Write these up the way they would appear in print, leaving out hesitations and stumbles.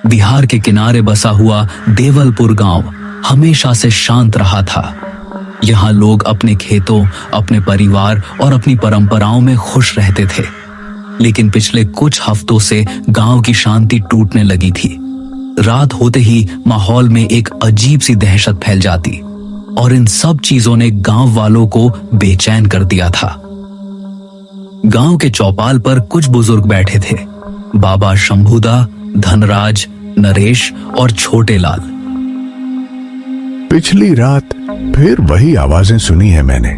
बिहार के किनारे बसा हुआ देवलपुर गांव हमेशा से शांत रहा था। यहाँ लोग अपने खेतों, अपने परिवार और अपनी परंपराओं में खुश रहते थे। लेकिन पिछले कुछ हफ्तों से गांव की शांति टूटने लगी थी। रात होते ही माहौल में एक अजीब सी दहशत फैल जाती और इन सब चीजों ने गांव वालों को बेचैन कर दिया था। गांव के चौपाल पर कुछ बुजुर्ग बैठे थे, बाबा शंभूदा, धनराज, नरेश और छोटे लाल। पिछली रात फिर वही आवाजें सुनी है मैंने।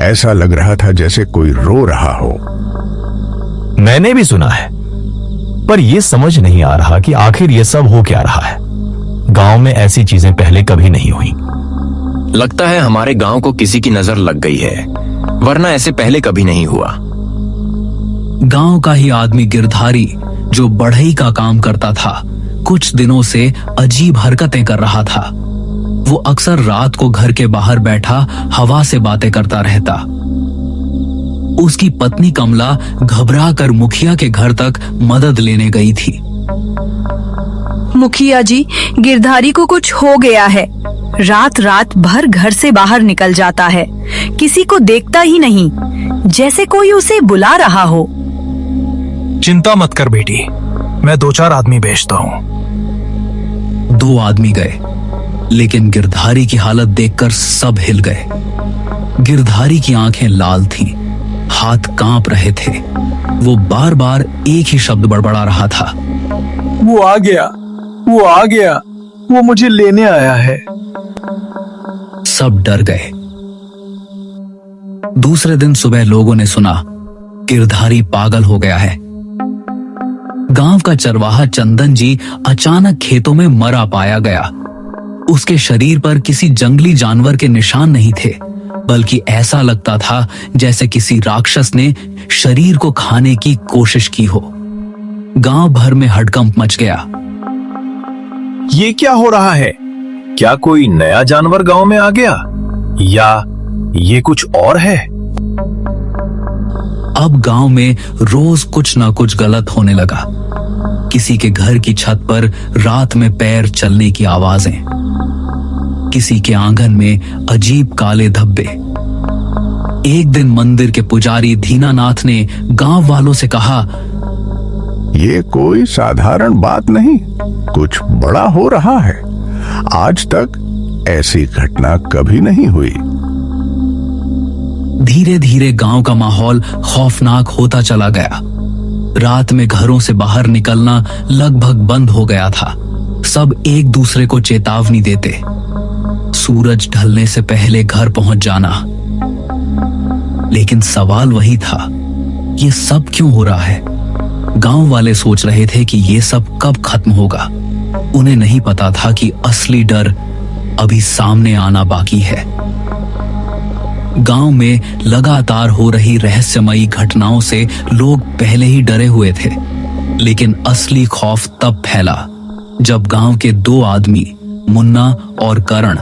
ऐसा लग रहा था जैसे कोई रो रहा हो। मैंने भी सुना है, पर यह समझ नहीं आ रहा कि आखिर यह सब हो क्या रहा है। गांव में ऐसी चीजें पहले कभी नहीं हुई। लगता है हमारे गांव को किसी की नजर लग गई है, वरना ऐसे पहले कभी नहीं हुआ। गांव का ही आदमी गिरधारी, जो बढ़ई का काम करता था, कुछ दिनों से अजीब हरकतें कर रहा था। वो अक्सर रात को घर के बाहर बैठा हवा से बातें करता रहता। उसकी पत्नी कमला घबरा कर मुखिया के घर तक मदद लेने गई थी। मुखिया जी, गिरधारी को कुछ हो गया है। रात रात भर घर से बाहर निकल जाता है, किसी को देखता ही नहीं, जैसे कोई उसे बुला रहा हो। चिंता मत कर बेटी, मैं 2-4 आदमी भेजता हूँ। 2 आदमी गए, लेकिन गिरधारी की हालत देखकर सब हिल गए। गिरधारी की आंखें लाल थीं, हाथ कांप रहे थे। वो बार बार एक ही शब्द बड़बड़ा रहा था, वो आ गया, वो आ गया, वो मुझे लेने आया है। सब डर गए। दूसरे दिन सुबह लोगों ने सुना गिरधारी पागल हो गया है। गांव का चरवाहा चंदन जी अचानक खेतों में मरा पाया गया। उसके शरीर पर किसी जंगली जानवर के निशान नहीं थे, बल्कि ऐसा लगता था जैसे किसी राक्षस ने शरीर को खाने की कोशिश की हो। गांव भर में हड़कंप मच गया। ये क्या हो रहा है? क्या कोई नया जानवर गांव में आ गया, या ये कुछ और है? अब गांव में रोज कुछ ना कुछ गलत होने लगा। किसी के घर की छत पर रात में पैर चलने की आवाजें, किसी के आंगन में अजीब काले धब्बे। एक दिन मंदिर के पुजारी दीनानाथ ने गांव वालों से कहा, ये कोई साधारण बात नहीं, कुछ बड़ा हो रहा है। आज तक ऐसी घटना कभी नहीं हुई। धीरे धीरे गांव का माहौल खौफनाक होता चला गया। रात में घरों से बाहर निकलना लगभग बंद हो गया था। सब एक दूसरे को चेतावनी देते, सूरज ढलने से पहले घर पहुंच जाना। लेकिन सवाल वही था, ये सब क्यों हो रहा है? गांव वाले सोच रहे थे कि ये सब कब खत्म होगा। उन्हें नहीं पता था कि असली डर अभी सामने आना बाकी है। गांव में लगातार हो रही रहस्यमयी घटनाओं से लोग पहले ही डरे हुए थे, लेकिन असली खौफ तब फैला जब गांव के 2 आदमी, मुन्ना और करण,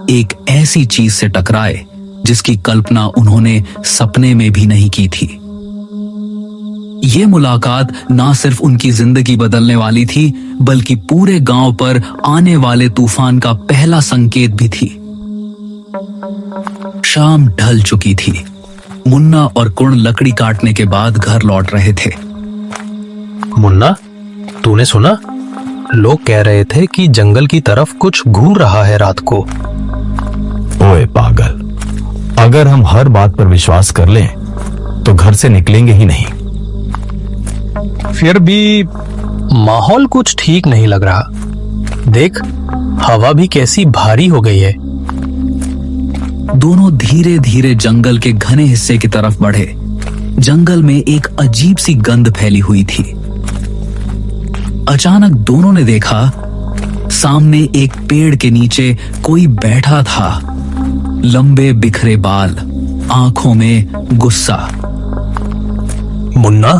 एक ऐसी चीज से टकराए जिसकी कल्पना उन्होंने सपने में भी नहीं की थी। ये मुलाकात ना सिर्फ उनकी जिंदगी बदलने वाली थी, बल्कि पूरे गांव पर आने वाले तूफान का पहला संकेत भी थी। शाम ढल चुकी थी। मुन्ना और कुण लकड़ी काटने के बाद घर लौट रहे थे। मुन्ना, तूने सुना? लोग कह रहे थे कि जंगल की तरफ कुछ घूर रहा है रात को। ओए पागल, अगर हम हर बात पर विश्वास कर लें तो घर से निकलेंगे ही नहीं। फिर भी माहौल कुछ ठीक नहीं लग रहा। देख, हवा भी कैसी भारी हो गई है। दोनों धीरे धीरे जंगल के घने हिस्से की तरफ बढ़े। जंगल में एक अजीब सी गंध फैली हुई थी। अचानक दोनों ने देखा, सामने एक पेड़ के नीचे कोई बैठा था। लंबे बिखरे बाल, आंखों में गुस्सा। मुन्ना,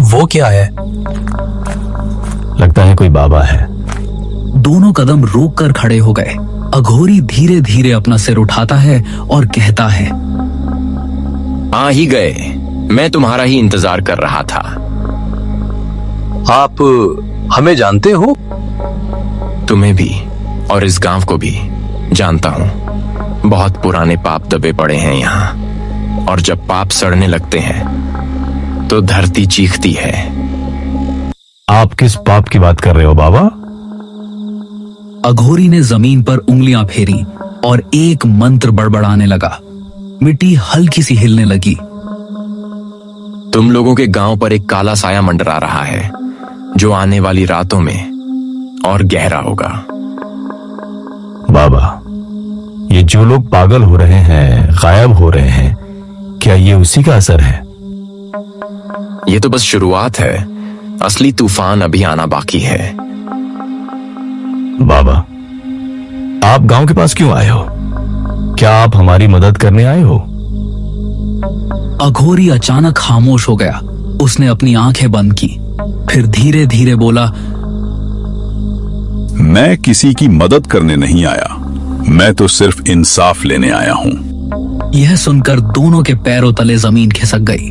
वो क्या है? लगता है कोई बाबा है। दोनों कदम रोक कर खड़े हो गए। अघोरी धीरे धीरे अपना सिर उठाता है और कहता है, आ ही गए, मैं तुम्हारा ही इंतजार कर रहा था। आप हमें जानते हो? तुम्हें भी और इस गांव को भी जानता हूं। बहुत पुराने पाप दबे पड़े हैं यहाँ, और जब पाप सड़ने लगते हैं तो धरती चीखती है। आप किस पाप की बात कर रहे हो बाबा? अघोरी ने जमीन पर उंगलियां फेरी और एक मंत्र बड़बड़ाने लगा। मिट्टी हल्की सी हिलने लगी। तुम लोगों के गांव पर एक काला साया मंडरा रहा है, जो आने वाली रातों में और गहरा होगा। बाबा, ये जो लोग पागल हो रहे हैं, गायब हो रहे हैं, क्या ये उसी का असर है? ये तो बस शुरुआत है, असली तूफान अभी आना बाकी है। बाबा, आप गांव के पास क्यों आए हो? क्या आप हमारी मदद करने आए हो? अघोरी अचानक खामोश हो गया। उसने अपनी आंखें बंद की, फिर धीरे धीरे बोला, मैं किसी की मदद करने नहीं आया, मैं तो सिर्फ इंसाफ लेने आया हूं। यह सुनकर दोनों के पैरों तले जमीन खिसक गई।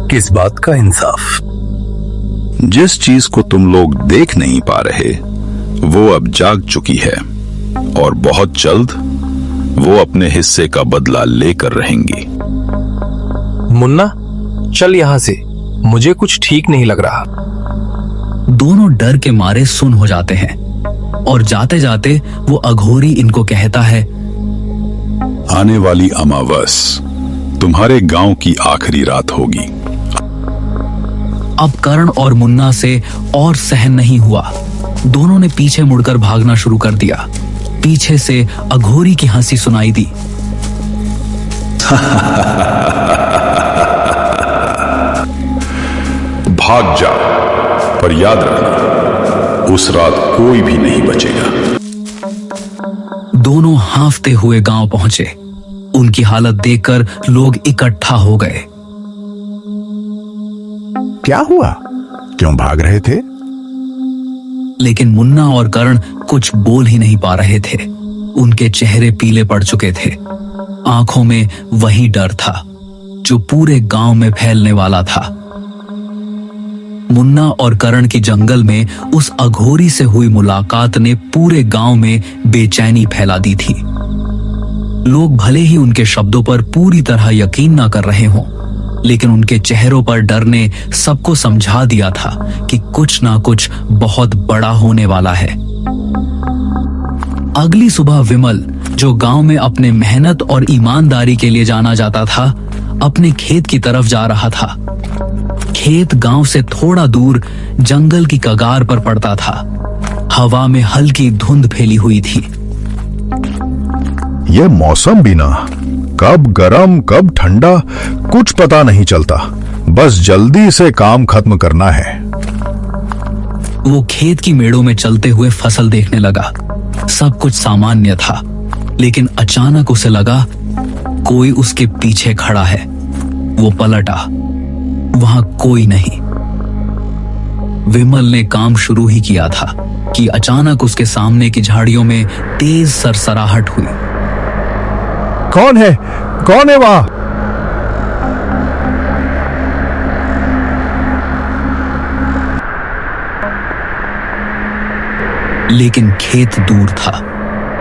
किस बात का इंसाफ? जिस चीज को तुम लोग देख नहीं पा रहे वो अब जाग चुकी है, और बहुत जल्द वो अपने हिस्से का बदला लेकर रहेंगी। मुन्ना, चल यहां से, मुझे कुछ ठीक नहीं लग रहा। दोनों डर के मारे सुन हो जाते हैं, और जाते जाते वो अघोरी इनको कहता है, आने वाली अमावस तुम्हारे गांव की आखिरी रात होगी। अब करण और मुन्ना से और सहन नहीं हुआ। दोनों ने पीछे मुड़कर भागना शुरू कर दिया। पीछे से अघोरी की हंसी सुनाई दी। भाग जाओ, पर याद रखना उस रात कोई भी नहीं बचेगा। दोनों हांफते हुए गांव पहुंचे। उनकी हालत देखकर लोग इकट्ठा हो गए। क्या हुआ? क्यों भाग रहे थे? लेकिन मुन्ना और करण कुछ बोल ही नहीं पा रहे थे। उनके चेहरे पीले पड़ चुके थे। आंखों में वही डर था जो पूरे गांव में फैलने वाला था। मुन्ना और करण की जंगल में उस अघोरी से हुई मुलाकात ने पूरे गांव में बेचैनी फैला दी थी। लोग भले ही उनके शब्दों पर पूरी तरह यकीन ना कर रहे हों, लेकिन उनके चेहरों पर डर ने सबको समझा दिया था कि कुछ ना कुछ बहुत बड़ा होने वाला है। अगली सुबह विमल, जो गांव में अपने मेहनत और ईमानदारी के लिए जाना जाता था, अपने खेत की तरफ जा रहा था। खेत गांव से थोड़ा दूर जंगल की कगार पर पड़ता था। हवा में हल्की धुंध फैली हुई थी। यह मौसम भी ना, कब गरम कब ठंडा कुछ पता नहीं चलता। बस जल्दी से काम खत्म करना है। वो खेत की मेड़ों में चलते हुए फसल देखने लगा। सब कुछ सामान्य था, लेकिन अचानक उसे लगा कोई उसके पीछे खड़ा है। वो पलटा, वहां कोई नहीं। विमल ने काम शुरू ही किया था कि अचानक उसके सामने की झाड़ियों में तेज सरसराहट हुई। कौन है? कौन है वहां? लेकिन खेत दूर था।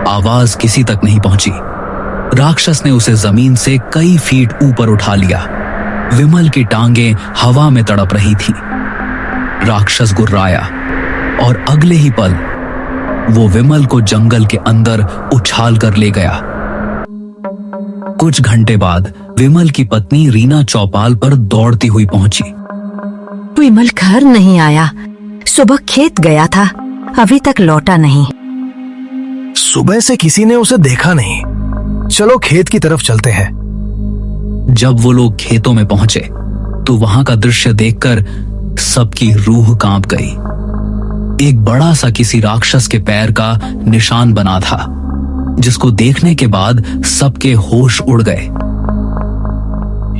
आवाज किसी तक नहीं पहुंची। राक्षस ने उसे जमीन से कई फीट ऊपर उठा लिया। विमल की टांगें हवा में तड़प रही थी। राक्षस गुर्राया और अगले ही पल वो विमल को जंगल के अंदर उछाल कर ले गया। कुछ घंटे बाद विमल की पत्नी रीना चौपाल पर दौड़ती हुई पहुंची। विमल घर नहीं आया। सुबह खेत गया था, अभी तक लौटा नहीं। सुबह से किसी ने उसे देखा नहीं। चलो खेत की तरफ चलते हैं। जब वो लोग खेतों में पहुंचे तो वहां का दृश्य देखकर सबकी रूह कांप गई। एक बड़ा सा किसी राक्षस के पैर का निशान बना था, जिसको देखने के बाद सबके होश उड़ गए।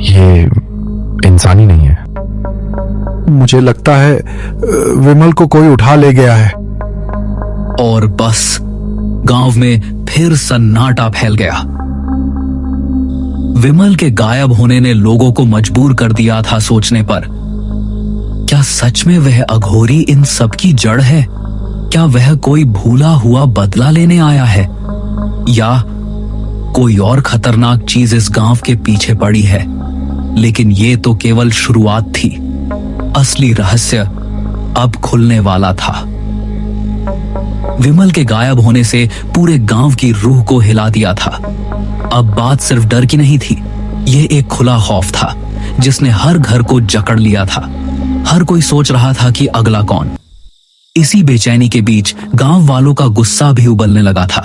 ये इंसानी नहीं है। मुझे लगता है विमल को कोई उठा ले गया है। और बस गांव में फिर सन्नाटा फैल गया। विमल के गायब होने ने लोगों को मजबूर कर दिया था सोचने पर, क्या सच में वह अघोरी इन सब की जड़ है? क्या वह कोई भूला हुआ बदला लेने आया है, या कोई और खतरनाक चीज इस गांव के पीछे पड़ी है? लेकिन ये तो केवल शुरुआत थी। असली रहस्य अब खुलने वाला था। विमल के गायब होने से पूरे गांव की रूह को हिला दिया था। अब बात सिर्फ डर की नहीं थी, यह एक खुला खौफ था जिसने हर घर को जकड़ लिया था। हर कोई सोच रहा था कि अगला कौन। इसी बेचैनी के बीच गांव वालों का गुस्सा भी उबलने लगा था।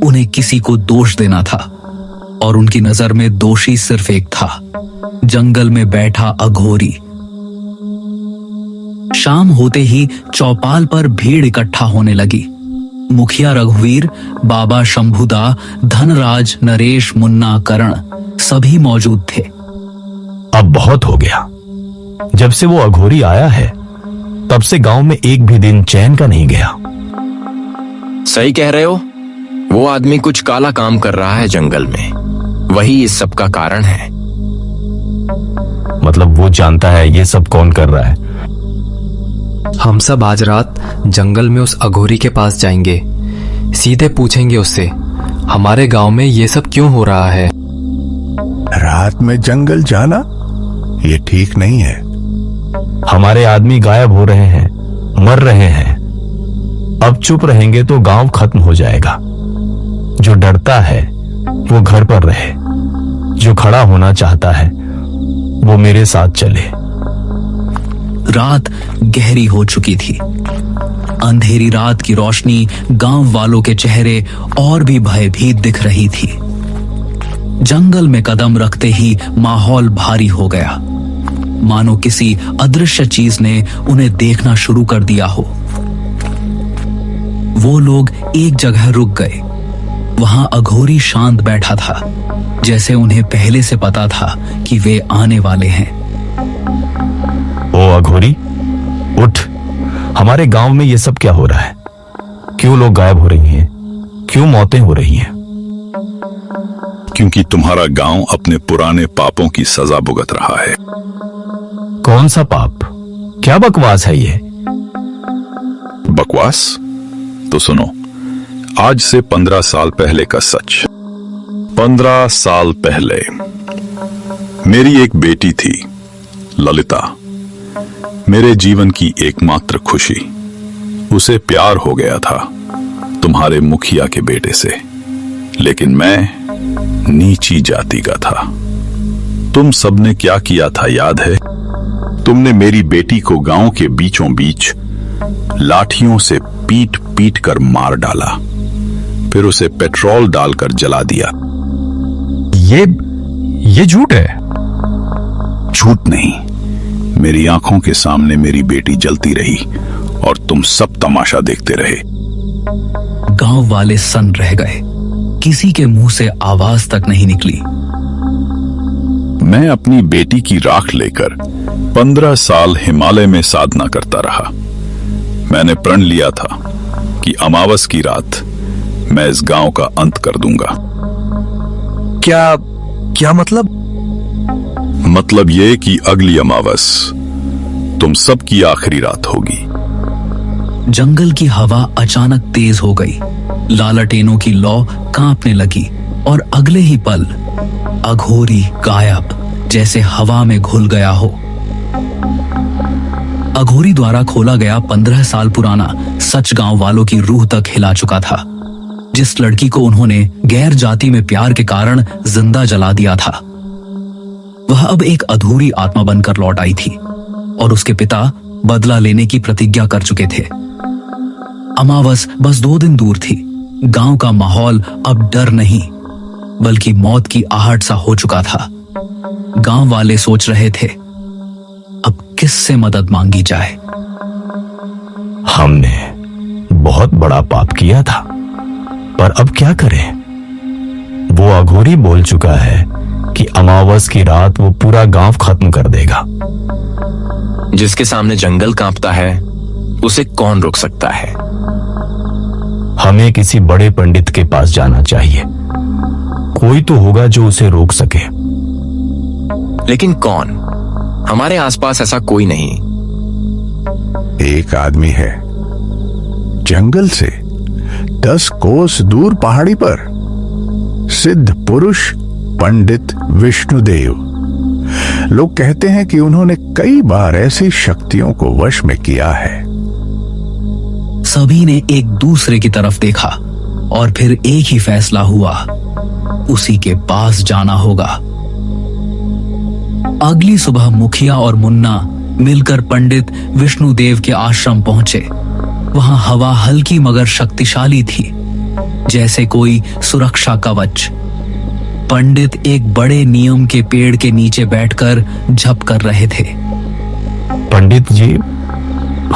उन्हें किसी को दोष देना था और उनकी नजर में दोषी सिर्फ एक था, जंगल में बैठा अघोरी। शाम होते ही चौपाल पर भीड़ इकट्ठा होने लगी। मुखिया रघुवीर, बाबा शंभुदा, धनराज, नरेश, मुन्ना, करण सभी मौजूद थे। अब बहुत हो गया। जब से वो अघोरी आया है तब से गांव में एक भी दिन चैन का नहीं गया। सही कह रहे हो। वो आदमी कुछ काला काम कर रहा है जंगल में, वही इस सब का कारण है। मतलब वो जानता है ये सब कौन कर रहा है? हम सब आज रात जंगल में उस अघोरी के पास जाएंगे। सीधे पूछेंगे उससे हमारे गांव में ये सब क्यों हो रहा है। रात में जंगल जाना ये ठीक नहीं है। हमारे आदमी गायब हो रहे हैं, मर रहे हैं। अब चुप रहेंगे तो गांव खत्म हो जाएगा। जो डरता है वो घर पर रहे, जो खड़ा होना चाहता है वो मेरे साथ चले। रात गहरी हो चुकी थी। अंधेरी रात की रोशनी गांव वालों के चेहरे और भी भयभीत दिख रही थी। जंगल में कदम रखते ही माहौल भारी हो गया, मानो किसी अदृश्य चीज ने उन्हें देखना शुरू कर दिया हो। वो लोग एक जगह रुक गए। वहां अघोरी शांत बैठा था, जैसे उन्हें पहले से पता था कि वे आने वाले हैं। ओ अघोरी, उठ। हमारे गांव में ये सब क्या हो रहा है? क्यों लोग गायब हो रही हैं? क्यों मौतें हो रही हैं? क्योंकि तुम्हारा गांव अपने पुराने पापों की सजा भुगत रहा है। कौन सा पाप? क्या बकवास है ये? बकवास? तो सुनो, आज से 15 साल पहले का सच। 15 साल पहले मेरी एक बेटी थी, ललिता। मेरे जीवन की एकमात्र खुशी। उसे प्यार हो गया था तुम्हारे मुखिया के बेटे से, लेकिन मैं नीची जाति का था। तुम सबने क्या किया था याद है? तुमने मेरी बेटी को गांव के बीचों बीच लाठियों से पीट पीट कर मार डाला, फिर उसे पेट्रोल डालकर जला दिया। ये झूठ है। झूठ नहीं, मेरी आंखों के सामने मेरी बेटी जलती रही और तुम सब तमाशा देखते रहे। गांव वाले सन्न रह गए। किसी के मुंह से आवाज तक नहीं निकली। मैं अपनी बेटी की राख लेकर 15 साल हिमालय में साधना करता रहा। मैंने प्रण लिया था कि अमावस की रात मैं इस गांव का अंत कर दूंगा। क्या मतलब? मतलब ये कि अगली अमावस तुम सबकी आखिरी रात होगी। जंगल की हवा अचानक तेज हो गई। लालटेनों की लौ कांपने लगी और अगले ही पल अघोरी गायब, जैसे हवा में घुल गया हो। अघोरी द्वारा खोला गया 15 साल पुराना सच गांव वालों की रूह तक हिला चुका था। जिस लड़की को उन्होंने गैर जाति में प्यार के कारण जिंदा जला दिया था, वह अब एक अधूरी आत्मा बनकर लौट आई थी और उसके पिता बदला लेने की प्रतिज्ञा कर चुके थे। अमावस बस 2 दिन दूर थी। गांव का माहौल अब डर नहीं बल्कि मौत की आहट सा हो चुका था। गांव वाले सोच रहे थे अब किससे मदद मांगी जाए। हमने बहुत बड़ा पाप किया था, पर अब क्या करें? वो अघोरी बोल चुका है कि अमावस की रात वो पूरा गांव खत्म कर देगा। जिसके सामने जंगल कांपता है उसे कौन रोक सकता है? हमें किसी बड़े पंडित के पास जाना चाहिए। कोई तो होगा जो उसे रोक सके। लेकिन कौन? हमारे आसपास ऐसा कोई नहीं। एक आदमी है, जंगल से 10 कोस दूर पहाड़ी पर, सिद्ध पुरुष पंडित विष्णुदेव। लोग कहते हैं कि उन्होंने कई बार ऐसी शक्तियों को वश में किया है। सभी ने एक दूसरे की तरफ देखा और फिर एक ही फैसला हुआ, उसी के पास जाना होगा। अगली सुबह मुखिया और मुन्ना मिलकर पंडित विष्णुदेव के आश्रम पहुंचे। वहां हवा हल्की मगर शक्तिशाली थी, जैसे कोई सुरक्षा कवच। पंडित एक बड़े नीम के पेड़ के नीचे बैठकर जप कर रहे थे। पंडित जी,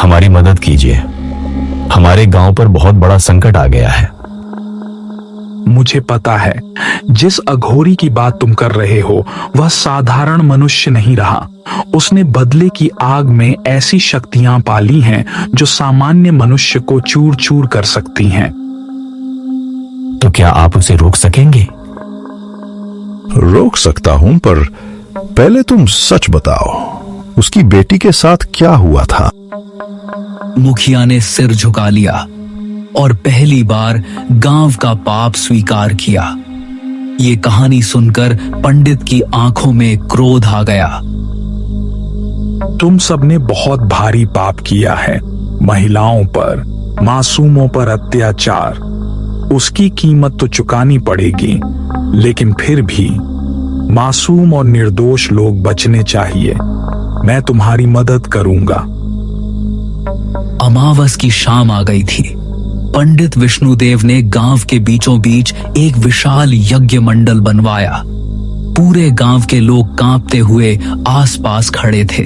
हमारी मदद कीजिए। हमारे गांव पर बहुत बड़ा संकट आ गया है। मुझे पता है, जिस अघोरी की बात तुम कर रहे हो वह साधारण मनुष्य नहीं रहा। उसने बदले की आग में ऐसी शक्तियां पाली हैं जो सामान्य मनुष्य को चूर चूर कर सकती हैं। तो क्या आप उसे रोक सकेंगे? रोक सकता हूं, पर पहले तुम सच बताओ, उसकी बेटी के साथ क्या हुआ था? मुखिया ने सिर झुका लिया और पहली बार गांव का पाप स्वीकार किया। ये कहानी सुनकर पंडित की आंखों में क्रोध आ गया। तुम सबने बहुत भारी पाप किया है। महिलाओं पर, मासूमों पर अत्याचार, उसकी कीमत तो चुकानी पड़ेगी, लेकिन फिर भी मासूम और निर्दोष लोग बचने चाहिए। मैं तुम्हारी मदद करूंगा। अमावस की शाम आ गई थी। पंडित विष्णुदेव ने गांव के बीचों बीच एक विशाल यज्ञ मंडल बनवाया। पूरे गांव के लोग कांपते हुए आसपास खड़े थे।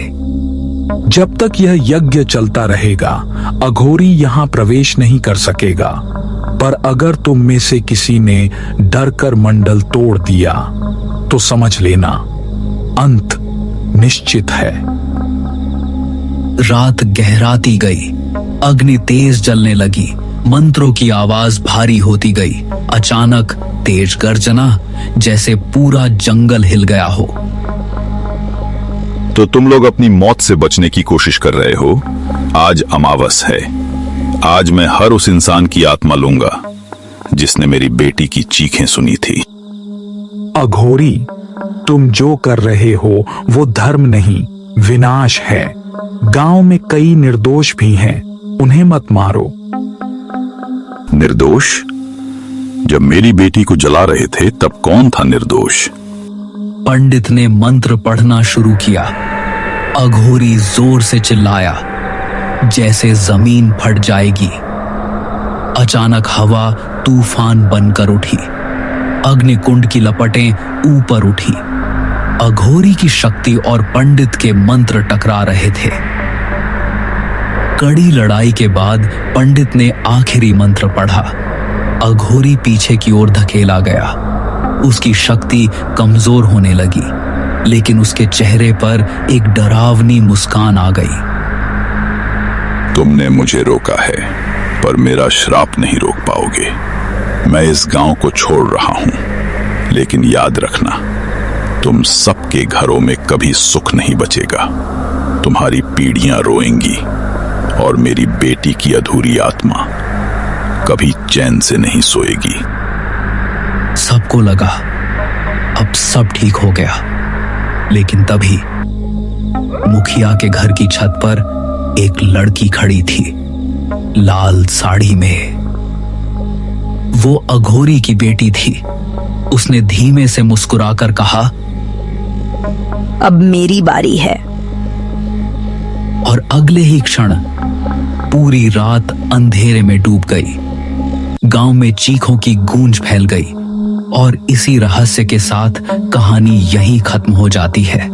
जब तक यह यज्ञ चलता रहेगा, अघोरी यहाँ प्रवेश नहीं कर सकेगा। पर अगर तुम में से किसी ने डर कर मंडल तोड़ दिया तो समझ लेना, अंत निश्चित है। रात गहराती गई, अग्नि तेज जलने लगी, मंत्रों की आवाज भारी होती गई। अचानक तेज गर्जना, जैसे पूरा जंगल हिल गया हो। तो तुम लोग अपनी मौत से बचने की कोशिश कर रहे हो। आज अमावस है। आज मैं हर उस इंसान की आत्मा लूंगा जिसने मेरी बेटी की चीखें सुनी थी। अघोरी, तुम जो कर रहे हो वो धर्म नहीं, विनाश है। गांव में कई निर्दोष भी हैं, उन्हें मत मारो। निर्दोष? जब मेरी बेटी को जला रहे थे तब कौन था निर्दोष? पंडित ने मंत्र पढ़ना शुरू किया। अघोरी जोर से चिल्लाया, जैसे जमीन फट जाएगी। अचानक हवा तूफान बनकर उठी। अग्निकुंड की लपटें ऊपर उठी। अघोरी की शक्ति और पंडित के मंत्र टकरा रहे थे। कड़ी लड़ाई के बाद पंडित ने आखिरी मंत्र पढ़ा। अघोरी पीछे की ओर धकेला गया। उसकी शक्ति कमजोर होने लगी, लेकिन उसके चेहरे पर एक डरावनी मुस्कान आ गई। तुमने मुझे रोका है, पर मेरा श्राप नहीं रोक पाओगे। मैं इस गांव को छोड़ रहा हूं, लेकिन याद रखना, तुम सबके घरों में कभी सुख नहीं बचेगा। तुम्हारी पीढ़ियां रोएंगी और मेरी बेटी की अधूरी आत्मा कभी चैन से नहीं सोएगी। सबको लगा अब सब ठीक हो गया, लेकिन तभी मुखिया के घर की छत पर एक लड़की खड़ी थी, लाल साड़ी में। वो अघोरी की बेटी थी। उसने धीमे से मुस्कुराकर कहा, अब मेरी बारी है। और अगले ही क्षण पूरी रात अंधेरे में डूब गई। गांव में चीखों की गूंज फैल गई और इसी रहस्य के साथ कहानी यहीं खत्म हो जाती है।